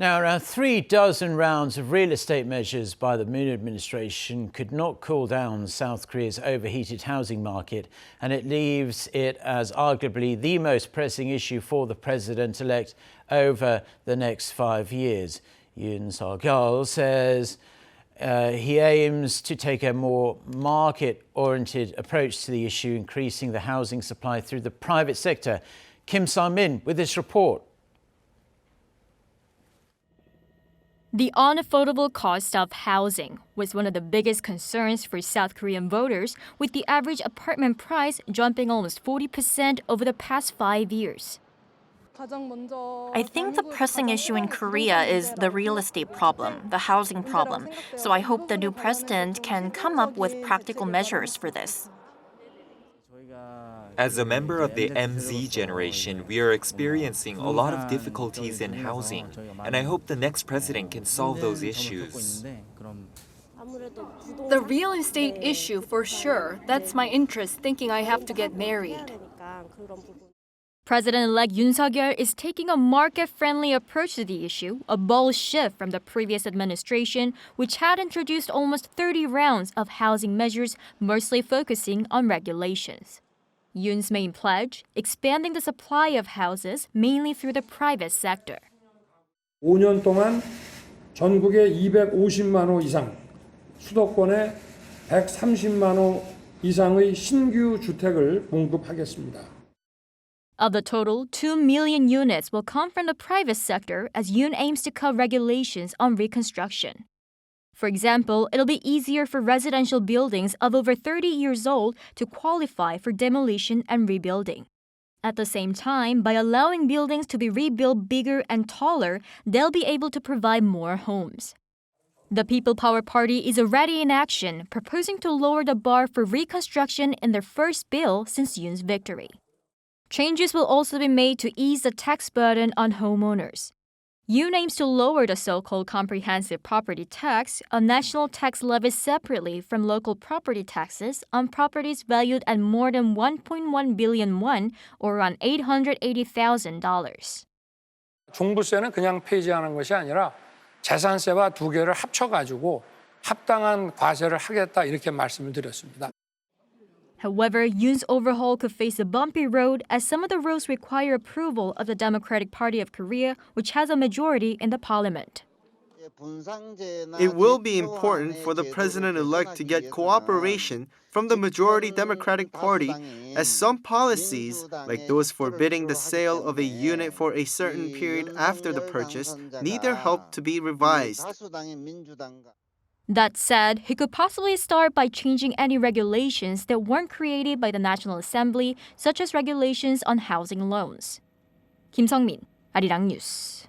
Now, around 36 rounds of real estate measures by the Moon administration could not cool down South Korea's overheated housing market, and it leaves it as arguably the most pressing issue for the president-elect over the next 5 years. Yoon Suk-yeol says he aims to take a more market-oriented approach to the issue, increasing the housing supply through the private sector. Kim Sang-min with this report. The unaffordable cost of housing was one of the biggest concerns for South Korean voters, with the average apartment price jumping almost 40% over the past 5 years. I think the pressing issue in Korea is the real estate problem, the housing problem. So I hope the new president can come up with practical measures for this. As a member of the MZ generation, we are experiencing a lot of difficulties in housing, and I hope the next president can solve those issues. The real estate issue, for sure. That's my interest, thinking I have to get married. President-elect Yoon Suk-yeol is taking a market-friendly approach to the issue, a bold shift from the previous administration, which had introduced almost 30 rounds of housing measures, mostly focusing on regulations. Yoon's main pledge, expanding the supply of houses mainly through the private sector. 5년 동안 전국에 250만 호 이상, 수도권에 130만 호 이상의 신규 주택을 공급하겠습니다. Of the total, 2 million units will come from the private sector as Yoon aims to cut regulations on reconstruction. For example, it'll be easier for residential buildings of over 30 years old to qualify for demolition and rebuilding. At the same time, by allowing buildings to be rebuilt bigger and taller, they'll be able to provide more homes. The People Power Party is already in action, proposing to lower the bar for reconstruction in their first bill since Yoon's victory. Changes will also be made to ease the tax burden on homeowners. Yoon aims to lower the so-called comprehensive property tax, a national tax levied separately from local property taxes on properties valued at more than 1.1 billion won, or around $880,000. 종부세는 그냥 폐지하는 것이 아니라 재산세와 두 개를 합쳐가지고 합당한 과세를 하겠다 이렇게 말씀을 드렸습니다. However, Yoon's overhaul could face a bumpy road as some of the rules require approval of the Democratic Party of Korea, which has a majority in the parliament. It will be important for the president-elect to get cooperation from the majority Democratic Party, as some policies, like those forbidding the sale of a unit for a certain period after the purchase, need their help to be revised. That said, he could possibly start by changing any regulations that weren't created by the National Assembly, such as regulations on housing loans. Kim Sang-min, Arirang News.